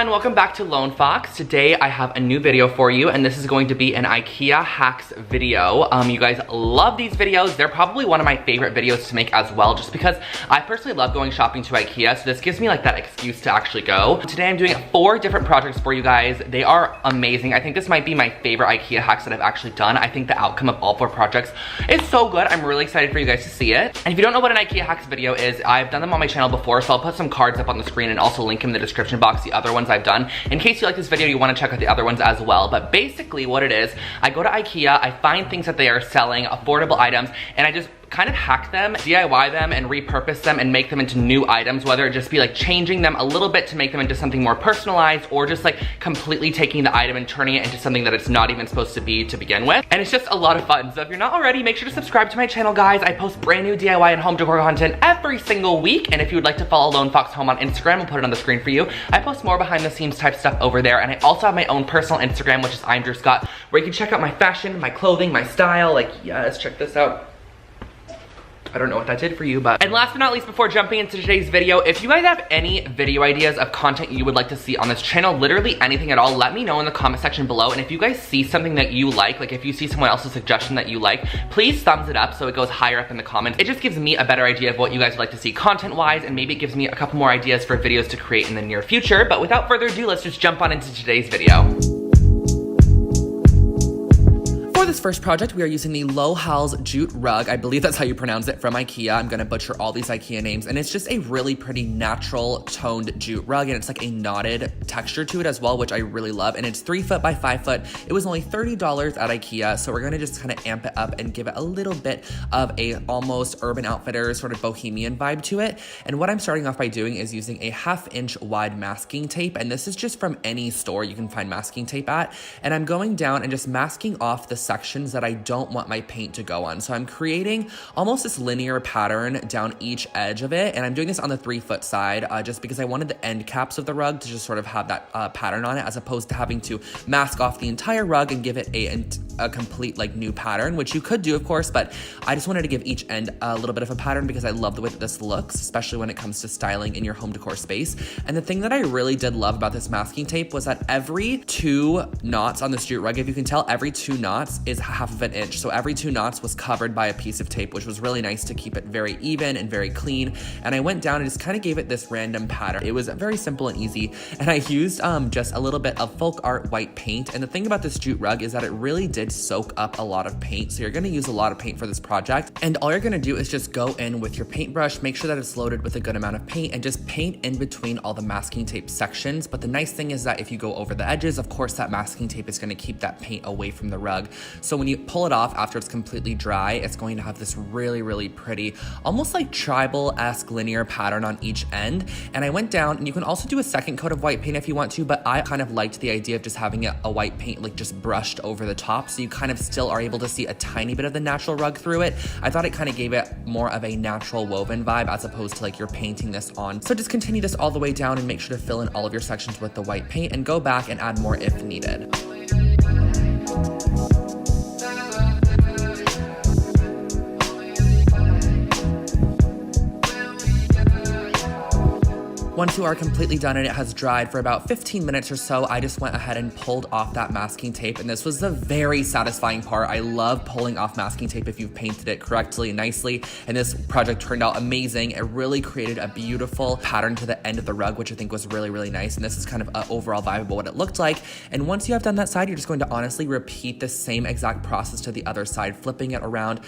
everyone, welcome back to Lone Fox. Today I have a new video for you, and this is going to be an IKEA hacks video. You guys love these videos. They're probably one of my favorite videos to make as well, just because I personally love going shopping to IKEA, so this gives me like that excuse to actually go. Today I'm doing 4 different projects for you guys. They are amazing. I think this might be my favorite IKEA hacks that I've actually done. I think the outcome of all 4 projects is so good. I'm really excited for you guys to see it. And if you don't know what an IKEA hacks video is, I've done them on my channel before, so I'll put some cards up on the screen and also link in the description box the other ones I've done. In case you like this video, you want to check out the other ones as well. But basically what it is, I go to IKEA, I find things that they are selling, affordable items, and I just kind of hack them, DIY them, and repurpose them and make them into new items, whether it just be like changing them a little bit to make them into something more personalized, or just like completely taking the item and turning it into something that it's not even supposed to be to begin with. And it's just a lot of fun. So if you're not already, make sure to subscribe to my channel, guys. I post brand new DIY and home decor content every single week. And if you would like to follow Lone Fox Home on Instagram, I'll put it on the screen for you. I post more behind the scenes type stuff over there. And I also have my own personal Instagram, which is I'm Drew Scott, where you can check out my fashion, my clothing, my style. Like, yes, check this out. I don't know what that did for you, but... And last but not least, before jumping into today's video, if you guys have any video ideas of content you would like to see on this channel, literally anything at all, let me know in the comment section below. And if you guys see something that you like if you see someone else's suggestion that you like, please thumbs it up so it goes higher up in the comments. It just gives me a better idea of what you guys would like to see content-wise, and maybe it gives me a couple more ideas for videos to create in the near future. But without further ado, let's just jump on into today's video. For this first project, we are using the Low Hal's jute rug. I believe that's how you pronounce it, from IKEA. I'm gonna butcher all these IKEA names, and it's just a really pretty natural toned jute rug, and it's like a knotted texture to it as well, which I really love. And it's 3 foot by 5 foot. It was only $30 at IKEA, so we're gonna just kind of amp it up and give it a little bit of a almost Urban Outfitters sort of bohemian vibe to it. And what I'm starting off by doing is using a 1/2 inch wide masking tape, and this is just from any store you can find masking tape at. And I'm going down and just masking off the sections that I don't want my paint to go on. So I'm creating almost this linear pattern down each edge of it, and I'm doing this on the 3 foot side just because I wanted the end caps of the rug to just sort of have that pattern on it, as opposed to having to mask off the entire rug and give it a complete like new pattern, which you could do of course, but I just wanted to give each end a little bit of a pattern because I love the way that this looks, especially when it comes to styling in your home decor space. And the thing that I really did love about this masking tape was that every 2 knots on this jute rug, if you can tell, every 2 knots is 1/2 inch. So every 2 knots was covered by a piece of tape, which was really nice to keep it very even and very clean. And I went down and just kind of gave it this random pattern. It was very simple and easy. And I used just a little bit of folk art white paint. And the thing about this jute rug is that it really did soak up a lot of paint. So you're gonna use a lot of paint for this project. And all you're gonna do is just go in with your paintbrush, make sure that it's loaded with a good amount of paint, and just paint in between all the masking tape sections. But the nice thing is that if you go over the edges, of course that masking tape is gonna keep that paint away from the rug. So when you pull it off after it's completely dry, it's going to have this really, really pretty, almost like tribal-esque linear pattern on each end. And I went down, and you can also do a second coat of white paint if you want to, but I kind of liked the idea of just having a white paint like just brushed over the top, so you kind of still are able to see a tiny bit of the natural rug through it. I thought it kind of gave it more of a natural woven vibe as opposed to like you're painting this on. So just continue this all the way down and make sure to fill in all of your sections with the white paint, and go back and add more if needed. Once you are completely done and it has dried for about 15 minutes or so, I just went ahead and pulled off that masking tape, and this was the very satisfying part. I love pulling off masking tape if you've painted it correctly and nicely, and this project turned out amazing. It really created a beautiful pattern to the end of the rug, which I think was really, really nice, and this is kind of an overall vibe of what it looked like. And once you have done that side, you're just going to honestly repeat the same exact process to the other side, flipping it around,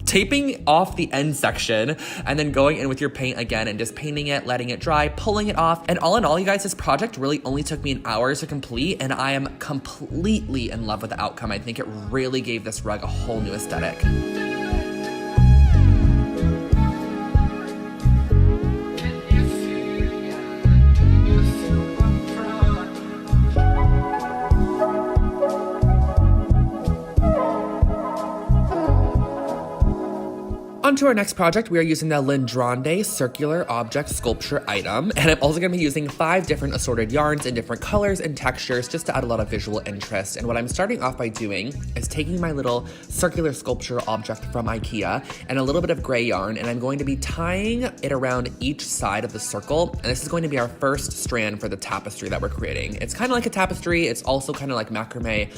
taping off the end section, and then going in with your paint again and just painting it, letting it dry, pulling it off. And all in all, you guys, this project really only took me an hour to complete, and I am completely in love with the outcome. I think it really gave this rug a whole new aesthetic. On to our next project, we are using the Lindronde circular object sculpture item, and I'm also going to be using 5 different assorted yarns in different colors and textures just to add a lot of visual interest. And what I'm starting off by doing is taking my little circular sculpture object from IKEA and a little bit of gray yarn, and I'm going to be tying it around each side of the circle, and this is going to be our first strand for the tapestry that we're creating. It's kind of like a tapestry, it's also kind of like macrame,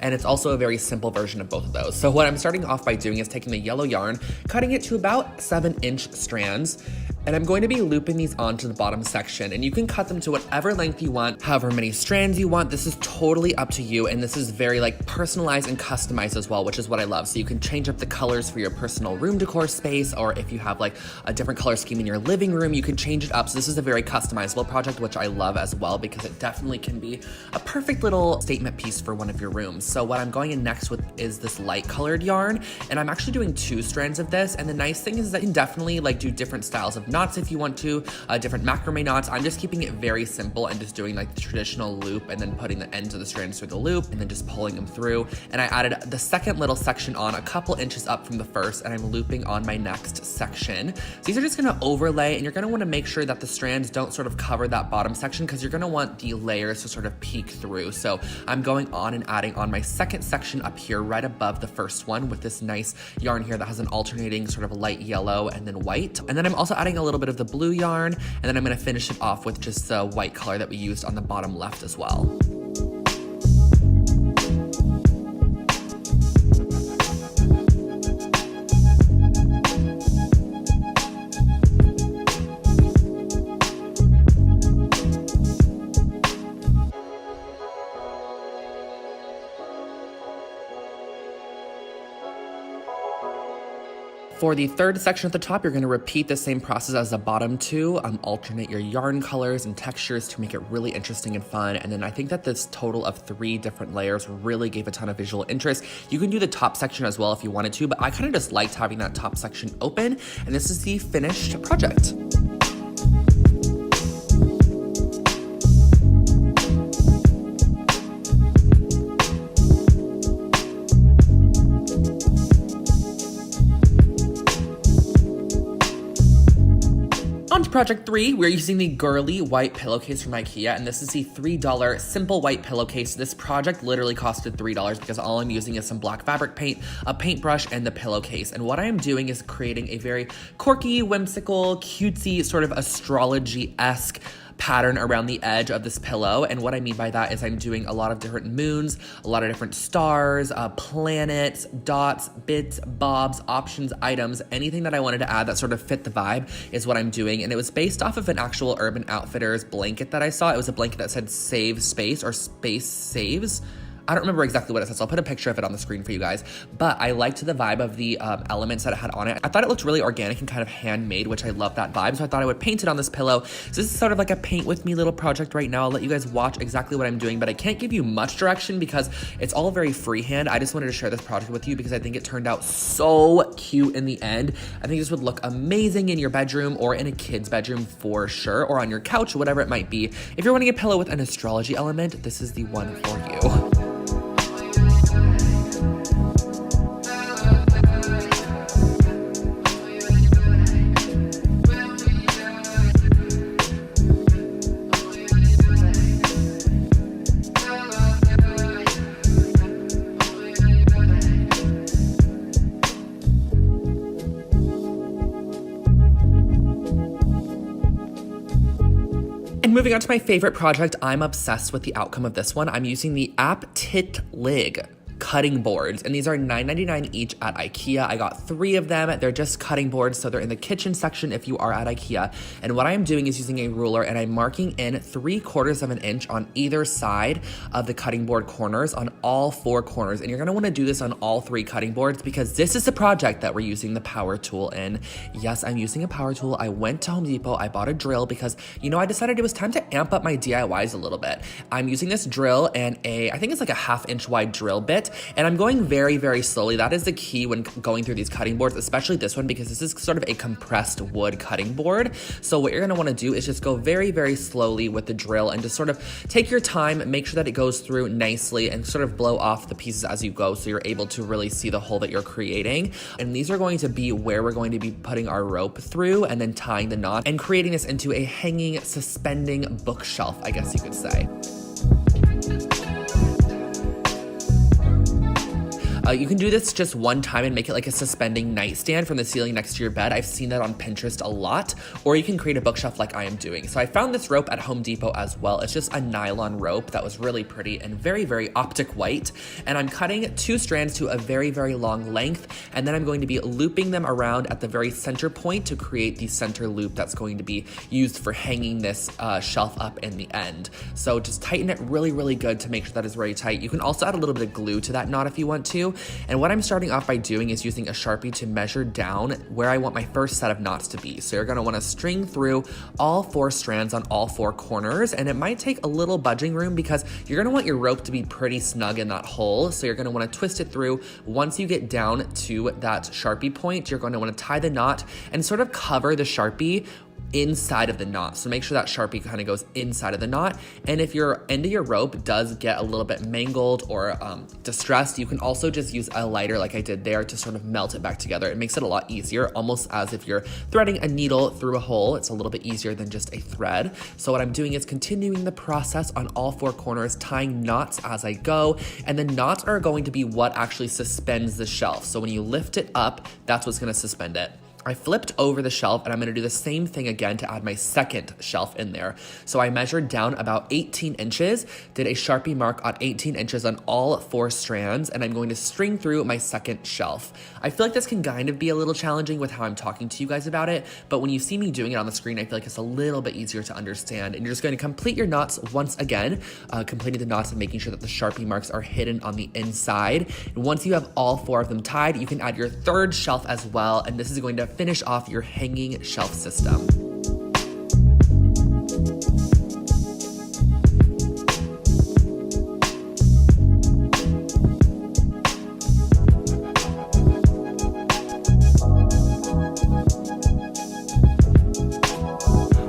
and it's also a very simple version of both of those. So what I'm starting off by doing is taking the yellow yarn, cutting it to about 7-inch strands, and I'm going to be looping these onto the bottom section, and you can cut them to whatever length you want, however many strands you want. This is totally up to you, and this is very like personalized and customized as well, which is what I love. So you can change up the colors for your personal room decor space, or if you have like a different color scheme in your living room, you can change it up. So this is a very customizable project, which I love as well, because it definitely can be a perfect little statement piece for one of your rooms. So what I'm going in next with is this light colored yarn, and I'm actually doing 2 strands of this. And the nice thing is that you can definitely like do different styles of knots if you want to, different macrame knots. I'm just keeping it very simple and just doing like the traditional loop and then putting the ends of the strands through the loop and then just pulling them through. And I added the second little section on a couple inches up from the first, and I'm looping on my next section. So these are just gonna overlay, and you're gonna wanna make sure that the strands don't sort of cover that bottom section, because you're gonna want the layers to sort of peek through. So I'm going on and adding on my second section up here right above the first one with this nice yarn here that has an alternating sort of light yellow and then white. And then I'm also adding a little bit of the blue yarn, and then I'm gonna finish it off with just the white color that we used on the bottom left as well. For the third section at the top, you're gonna repeat the same process as the bottom 2. Alternate your yarn colors and textures to make it really interesting and fun. And then I think that this total of 3 different layers really gave a ton of visual interest. You can do the top section as well if you wanted to, but I kind of just liked having that top section open. And this is the finished project. On to project 3, we're using the girly white pillowcase from IKEA, and this is the $3 simple white pillowcase. This project literally costed $3 because all I'm using is some black fabric paint, a paintbrush, and the pillowcase. And what I am doing is creating a very quirky, whimsical, cutesy, sort of astrology-esque pattern around the edge of this pillow. And what I mean by that is I'm doing a lot of different moons, a lot of different stars, planets, dots, bits, bobs, options, items, anything that I wanted to add that sort of fit the vibe is what I'm doing. And it was based off of an actual Urban Outfitters blanket that I saw. It was a blanket that said save space or space saves. I don't remember exactly what it says, so I'll put a picture of it on the screen for you guys. But I liked the vibe of the elements that it had on it. I thought it looked really organic and kind of handmade, which I love that vibe. So I thought I would paint it on this pillow. So this is sort of like a paint with me little project right now. I'll let you guys watch exactly what I'm doing, but I can't give you much direction because it's all very freehand. I just wanted to share this project with you because I think it turned out so cute in the end. I think this would look amazing in your bedroom or in a kid's bedroom for sure, or on your couch, whatever it might be. If you're wanting a pillow with an astrology element, this is the one for you. And moving on to my favorite project, I'm obsessed with the outcome of this one. I'm using the Aptitlig cutting boards, and these are $9.99 each at IKEA. I got 3 of them. They're just cutting boards, so they're in the kitchen section if you are at IKEA. And what I am doing is using a ruler, and I'm marking in 3/4 of an inch on either side of the cutting board corners on all 4 corners. And you're gonna wanna do this on all 3 cutting boards because this is the project that we're using the power tool in. Yes, I'm using a power tool. I went to Home Depot, I bought a drill because, you know, I decided it was time to amp up my DIYs a little bit. I'm using this drill and I think it's like a 1/2 inch wide drill bit. it. And I'm going very, very slowly. That is the key when going through these cutting boards, especially this one, because this is sort of a compressed wood cutting board. So what you're gonna wanna do is just go very, very slowly with the drill and just sort of take your time, make sure that it goes through nicely and sort of blow off the pieces as you go so you're able to really see the hole that you're creating. And these are going to be where we're going to be putting our rope through and then tying the knot and creating this into a hanging, suspending bookshelf, I guess you could say. You can do this just one time and make it like a suspending nightstand from the ceiling next to your bed. I've seen that on Pinterest a lot. Or you can create a bookshelf like I am doing. So I found this rope at Home Depot as well. It's just a nylon rope that was really pretty and very, very optic white. And I'm cutting 2 strands to a very, very long length. And then I'm going to be looping them around at the very center point to create the center loop that's going to be used for hanging this shelf up in the end. So just tighten it really, really good to make sure that is very tight. You can also add a little bit of glue to that knot if you want to. And what I'm starting off by doing is using a Sharpie to measure down where I want my first set of knots to be. So you're gonna wanna string through all 4 strands on all 4 corners, and it might take a little budging room because you're gonna want your rope to be pretty snug in that hole. So you're gonna wanna twist it through. Once you get down to that Sharpie point, you're gonna wanna tie the knot and sort of cover the Sharpie inside of the knot. So make sure that Sharpie kind of goes inside of the knot. And if your end of your rope does get a little bit mangled or distressed, you can also just use a lighter like I did there to sort of melt it back together. It makes it a lot easier, almost as if you're threading a needle through a hole. It's a little bit easier than just a thread. So what I'm doing is continuing the process on all 4 corners, tying knots as I go. And the knots are going to be what actually suspends the shelf. So when you lift it up, that's what's gonna suspend it. I flipped over the shelf and I'm gonna do the same thing again to add my second shelf in there. So I measured down about 18 inches, did a Sharpie mark on 18 inches on all 4 strands, and I'm going to string through my second shelf. I feel like this can kind of be a little challenging with how I'm talking to you guys about it, but when you see me doing it on the screen, I feel like it's a little bit easier to understand. And you're just gonna complete your knots once again, completing the knots and making sure that the Sharpie marks are hidden on the inside. And once you have all 4 of them tied, you can add your third shelf as well, and this is going to finish off your hanging shelf system.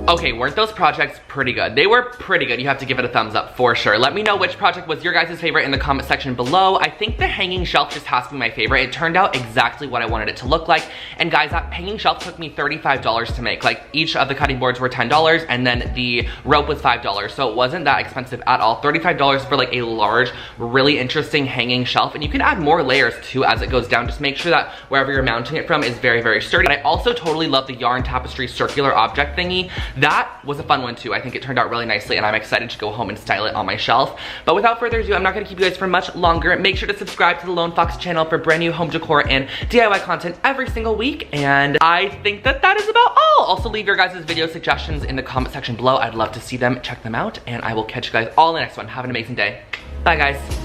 Okay, weren't those projects pretty good? They were pretty good. You have to give it a thumbs up for sure. Let me know which project was your guys' favorite in the comment section below. I think the hanging shelf just has to be my favorite. It turned out exactly what I wanted it to look like. And guys, that hanging shelf took me $35 to make. Like, each of the cutting boards were $10 and then the rope was $5. So it wasn't that expensive at all. $35 for like a large, really interesting hanging shelf. And you can add more layers too as it goes down. Just make sure that wherever you're mounting it from is very, very sturdy. But I also totally love the yarn tapestry circular object thingy. That was a fun one too. I think it turned out really nicely and I'm excited to go home and style it on my shelf. But without further ado, I'm not gonna keep you guys for much longer. Make sure to subscribe to the Lone Fox channel for brand new home decor and DIY content every single week. And I think that is about all. Also leave your guys' video suggestions in the comment section below. I'd love to see them, check them out, and I will catch you guys all in the next one. Have an amazing day. Bye guys.